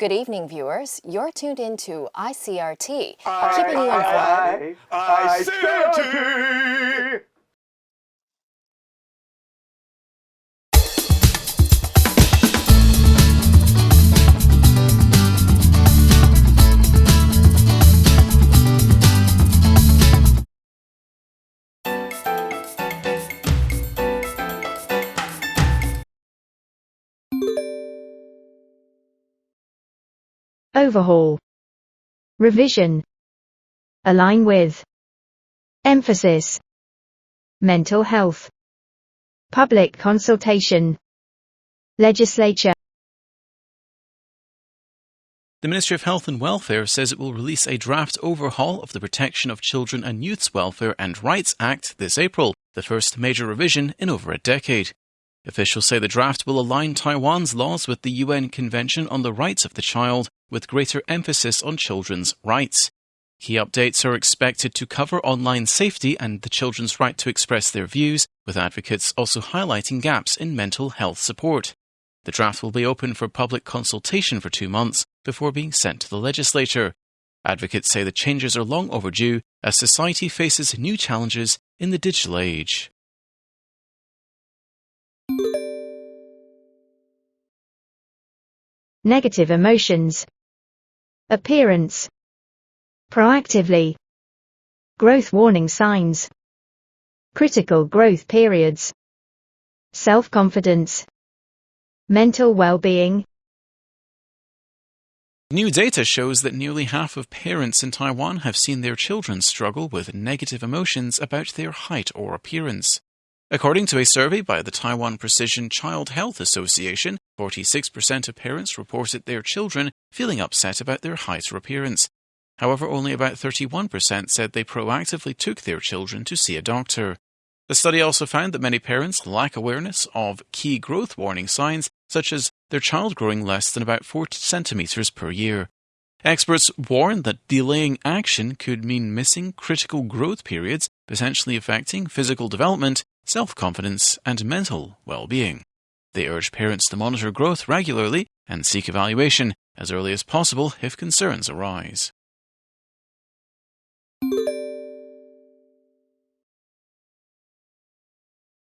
Good evening, viewers. You're tuned in to ICRT, keeping you informed. ICRT! Overhaul, revision, align with, emphasis, mental health, public consultation, legislature. The Ministry of Health and Welfare says it will release a draft overhaul of the Protection of Children and Youth's Welfare and Rights Act this April, the first major revision in over a decade. Officials say the draft will align Taiwan's laws with the UN Convention on the Rights of the Child, with greater emphasis on children's rights. Key updates are expected to cover online safety and the children's right to express their views, with advocates also highlighting gaps in mental health support. The draft will be open for public consultation for 2 months before being sent to the legislature. Advocates say the changes are long overdue as society faces new challenges in the digital age. Negative emotions. Appearance. Proactively. Growth warning signs. Critical growth periods. Self-confidence. Mental well-being. New data shows that nearly half of parents in Taiwan have seen their children struggle with negative emotions about their height or appearance. According to a survey by the Taiwan Precision Child Health Association, 46% of parents reported their children feeling upset about their height or appearance. However, only about 31% said they proactively took their children to see a doctor. The study also found that many parents lack awareness of key growth warning signs, such as their child growing less than about 40 centimeters per year. Experts warn that delaying action could mean missing critical growth periods, potentially affecting physical development, self-confidence, and mental well-being. They urge parents to monitor growth regularly and seek evaluation as early as possible if concerns arise.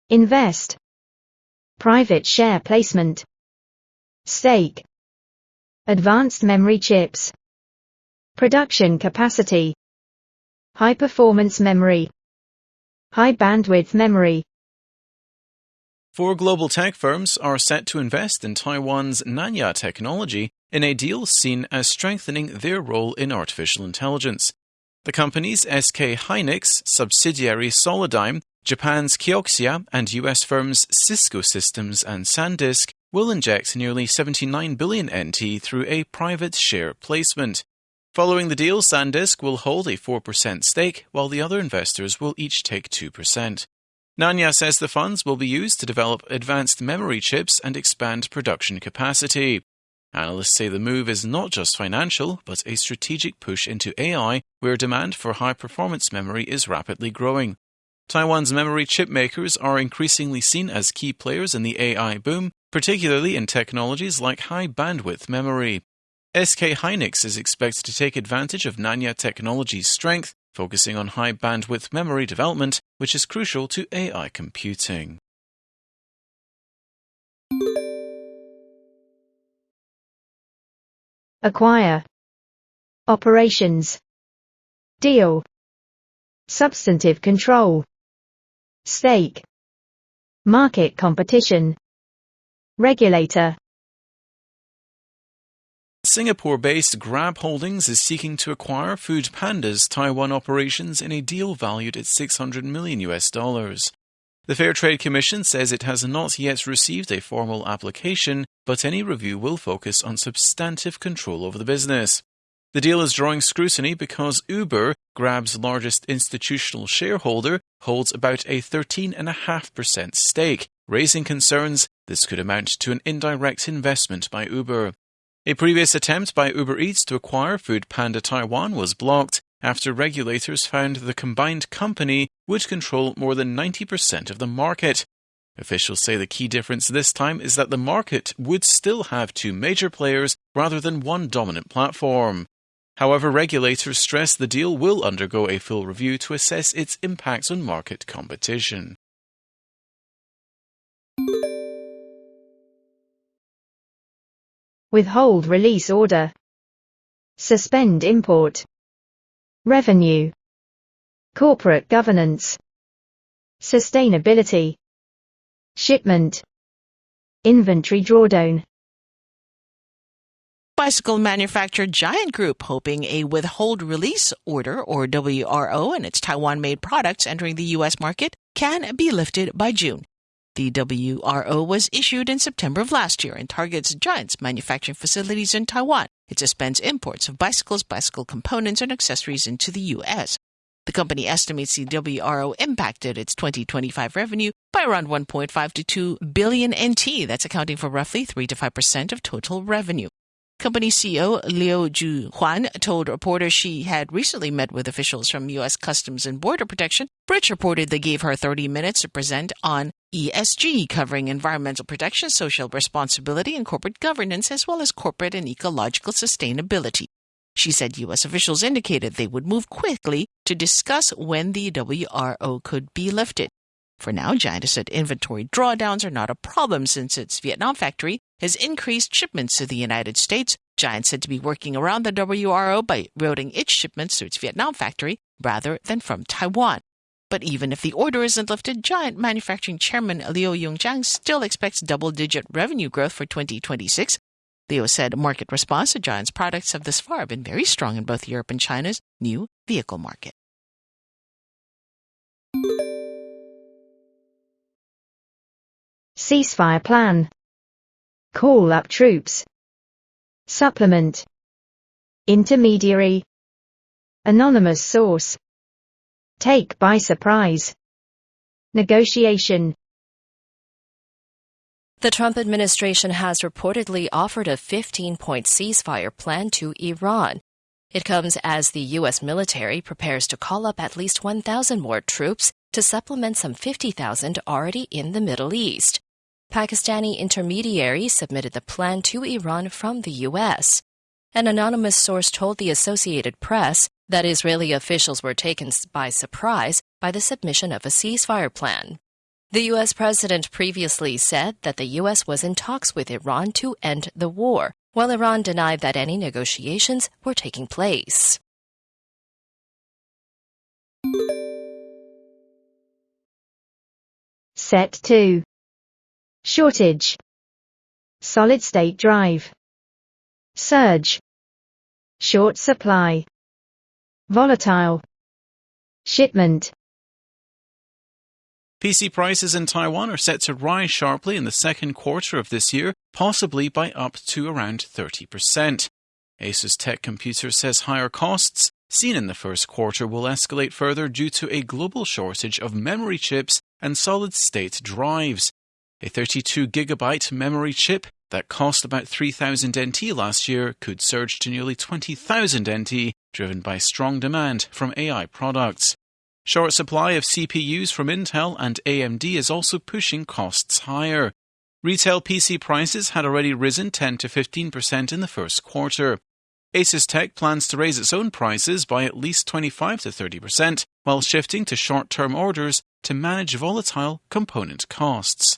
Invest. Private share placement. Stake. Advanced memory chips. Production capacity. High-performance memory. High-bandwidth memory. 4 global tech firms are set to invest in Taiwan's Nanya technology in a deal seen as strengthening their role in artificial intelligence. The companies SK hynix, subsidiary Solidigm, Japan's Kioxia, and US firms Cisco Systems and SanDisk will inject nearly 79 billion NT through a private share placement. Following the deal, SanDisk will hold a 4% stake, while the other investors will each take 2%. Nanya says the funds will be used to develop advanced memory chips and expand production capacity. Analysts say the move is not just financial, but a strategic push into AI, where demand for high-performance memory is rapidly growing. Taiwan's memory chip makers are increasingly seen as key players in the AI boom, particularly in technologies like high-bandwidth memory. SK hynix is expected to take advantage of Nanya Technology's strength, focusing on high-bandwidth memory development, which is crucial to AI computing. Acquire. Operations. Deal. Substantive control. Stake. Market competition. Regulator. Singapore-based Grab Holdings is seeking to acquire Foodpanda's Taiwan operations in a deal valued at $600 million. The Fair Trade Commission says it has not yet received a formal application, but any review will focus on substantive control over the business. The deal is drawing scrutiny because Uber, Grab's largest institutional shareholder, holds about a 13.5% stake, raising concerns this could amount to an indirect investment by Uber. A previous attempt by Uber Eats to acquire Foodpanda Taiwan was blocked after regulators found the combined company would control more than 90% of the market. Officials say the key difference this time is that the market would still have two major players rather than one dominant platform. However, regulators stress the deal will undergo a full review to assess its impacts on market competition. Withhold release order. Suspend import. Revenue. Corporate governance. Sustainability. Shipment. Inventory drawdown. Bicycle manufacturer Giant Group hoping a withhold release order, or WRO, in its Taiwan-made products entering the U.S. market can be lifted by June. The WRO was issued in September of last year and targets Giant's manufacturing facilities in Taiwan. It suspends imports of bicycles, bicycle components, and accessories into the U.S. The company estimates the WRO impacted its 2025 revenue by around 1.5 to 2 billion NT. That's accounting for roughly 3 to 5% of total revenue. Company CEO Liu Juhuan told reporters she had recently met with officials from U.S. Customs and Border Protection. Bridge reported they gave her 30 minutes to present on ESG, covering environmental protection, social responsibility, and corporate governance, as well as corporate and ecological sustainability. She said U.S. officials indicated they would move quickly to discuss when the WRO could be lifted. For now, Giant said inventory drawdowns are not a problem since its Vietnam factory has increased shipments to the United States. Giant said to be working around the WRO by routing its shipments to its Vietnam factory rather than from Taiwan. But even if the order isn't lifted, Giant manufacturing chairman Liu Yongjiang still expects double-digit revenue growth for 2026. Liu said market response to Giant's products have thus far been very strong in both Europe and China's new vehicle market. Ceasefire plan. Call up troops. Supplement. Intermediary. Anonymous source. Take by surprise. Negotiation. The Trump administration has reportedly offered a 15-point ceasefire plan to Iran. It comes as the U.S. military prepares to call up at least 1,000 more troops to supplement some 50,000 already in the Middle East. Pakistani intermediaries submitted the plan to Iran from the U.S. An anonymous source told the Associated Press that Israeli officials were taken by surprise by the submission of a ceasefire plan. The U.S. president previously said that the U.S. was in talks with Iran to end the war, while Iran denied that any negotiations were taking place. Set 2. Shortage. Solid-state drive. Surge. Short supply. Volatile. Shipment. PC prices in Taiwan are set to rise sharply in the second quarter of this year, possibly by up to around 30%. Asus Tech Computer says higher costs seen in the first quarter will escalate further due to a global shortage of memory chips and solid-state drives. A 32-gigabyte memory chip that cost about 3,000 NT last year could surge to nearly 20,000 NT, driven by strong demand from AI products. Short supply of CPUs from Intel and AMD is also pushing costs higher. Retail PC prices had already risen 10 to 15% in the first quarter. Asus Tech plans to raise its own prices by at least 25 to 30%, while shifting to short-term orders to manage volatile component costs.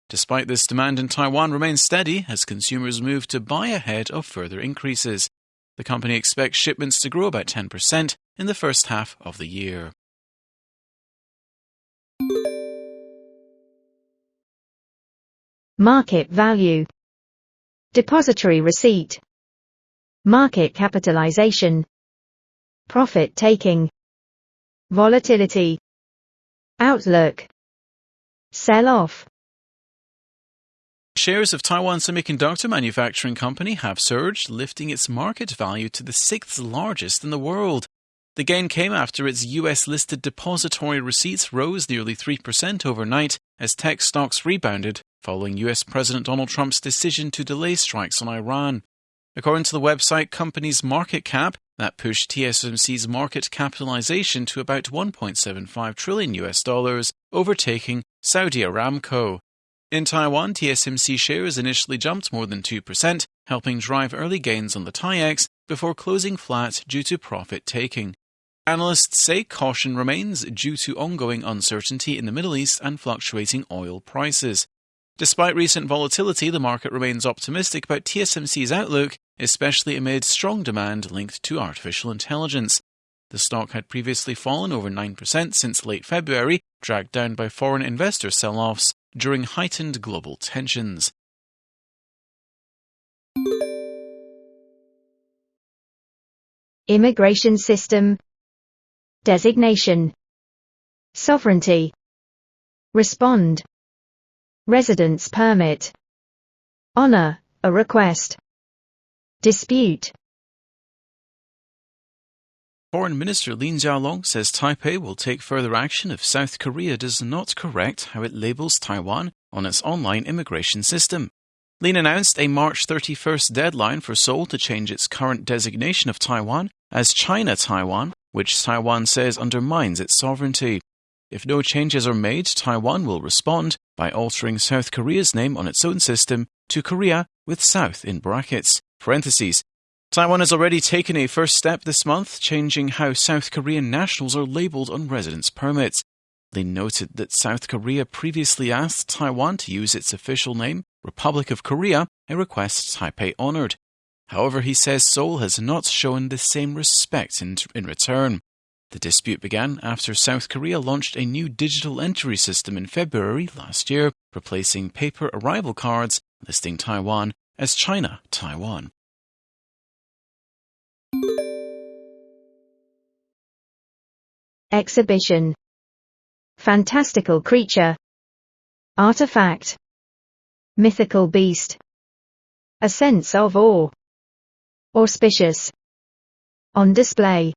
Despite this, demand in Taiwan remains steady as consumers move to buy ahead of further increases. The company expects shipments to grow about 10% in the first half of the year. Market value. Depository receipt. Market capitalization. Profit taking. Volatility. Outlook. Sell-off. Shares of Taiwan Semiconductor Manufacturing Company have surged, lifting its market value to the sixth largest in the world. The gain came after its US-listed depository receipts rose nearly 3% overnight as tech stocks rebounded following US President Donald Trump's decision to delay strikes on Iran. According to the website Company's Market Cap, that pushed TSMC's market capitalization to about $1.75 trillion, overtaking Saudi Aramco. In Taiwan, TSMC shares initially jumped more than 2%, helping drive early gains on the TAIEX before closing flat due to profit-taking. Analysts say caution remains due to ongoing uncertainty in the Middle East and fluctuating oil prices. Despite recent volatility, the market remains optimistic about TSMC's outlook, especially amid strong demand linked to artificial intelligence. The stock had previously fallen over 9% since late February, dragged down by foreign investor sell-offs during heightened global tensions. Immigration system. Designation. Sovereignty. Respond. Residence permit. Honor, a request. Dispute. Foreign Minister Lin Jialong says Taipei will take further action if South Korea does not correct how it labels Taiwan on its online immigration system. Lin announced a March 31st deadline for Seoul to change its current designation of Taiwan as China Taiwan, which Taiwan says undermines its sovereignty. If no changes are made, Taiwan will respond by altering South Korea's name on its own system to Korea with South in brackets, parentheses. Taiwan has already taken a first step this month, changing how South Korean nationals are labelled on residence permits. Lin noted that South Korea previously asked Taiwan to use its official name, Republic of Korea, a request Taipei honoured. However, he says Seoul has not shown the same respect in return. The dispute began after South Korea launched a new digital entry system in February last year, replacing paper arrival cards listing Taiwan as China Taiwan. Exhibition. Fantastical creature. Artifact. Mythical beast. A sense of awe. Auspicious. On display.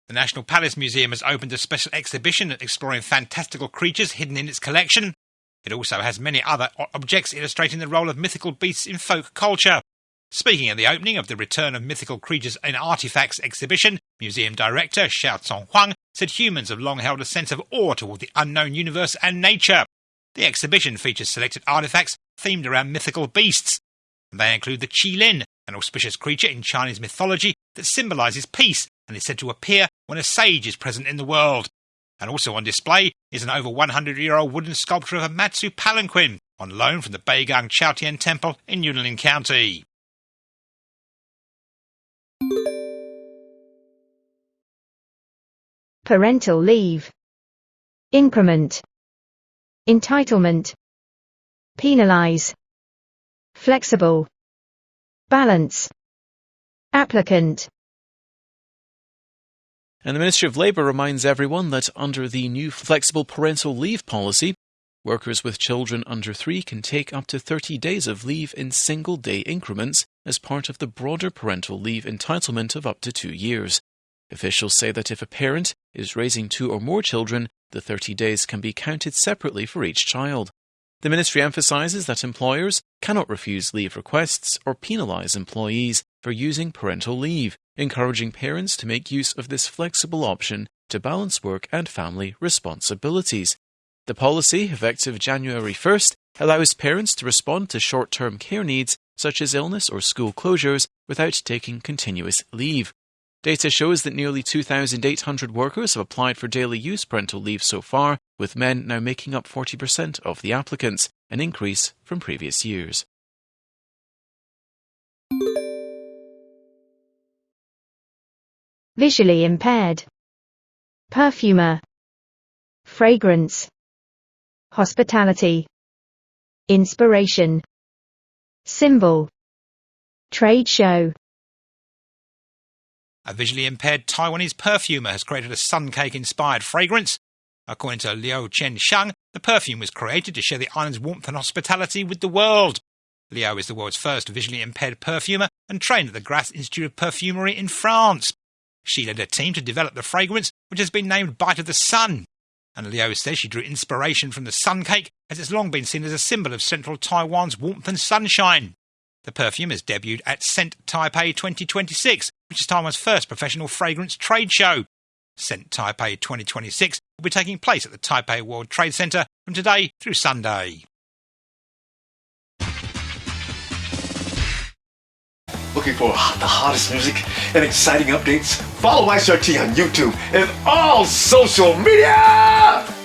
The National Palace Museum has opened a special exhibition exploring fantastical creatures hidden in its collection. It also has many other objects illustrating the role of mythical beasts in folk culture. Speaking at the opening of the Return of Mythical Creatures and Artifacts exhibition, Museum Director Xiao Conghuang said humans have long held a sense of awe toward the unknown universe and nature. The exhibition features selected artifacts themed around mythical beasts. They include the Qilin, an auspicious creature in Chinese mythology that symbolises peace and is said to appear when a sage is present in the world. And also on display is an over 100-year-old wooden sculpture of a Matsu palanquin, on loan from the Beigang Chaotian Temple in Yunlin County. Parental leave. Increment. Entitlement. Penalize. Flexible. Balance. Applicant. And the Ministry of Labour reminds everyone that under the new flexible parental leave policy, workers with children under 3 can take up to 30 days of leave in single-day increments as part of the broader parental leave entitlement of up to 2 years. Officials say that if a parent is raising 2 or more children, the 30 days can be counted separately for each child. The ministry emphasises that employers cannot refuse leave requests or penalise employees for using parental leave, encouraging parents to make use of this flexible option to balance work and family responsibilities. The policy, effective January 1st, allows parents to respond to short-term care needs such as illness or school closures without taking continuous leave. Data shows that nearly 2,800 workers have applied for daily use parental leave so far, with men now making up 40% of the applicants, an increase from previous years. Visually impaired. Perfumer. Fragrance. Hospitality. Inspiration. Symbol. Trade show. A visually impaired Taiwanese perfumer has created a sun cake-inspired fragrance. According to Liu Chen-shang, the perfume was created to share the island's warmth and hospitality with the world. Liu is the world's first visually impaired perfumer and trained at the Grasse Institute of Perfumery in France. She led a team to develop the fragrance, which has been named Bite of the Sun. And Liu says she drew inspiration from the sun cake, as it's long been seen as a symbol of central Taiwan's warmth and sunshine. The perfume has debuted at Scent Taipei 2026, which is Taiwan's first professional fragrance trade show. Scent Taipei 2026 will be taking place at the Taipei World Trade Center from today through Sunday. Looking for the hottest music and exciting updates? Follow ICRT on YouTube and all social media!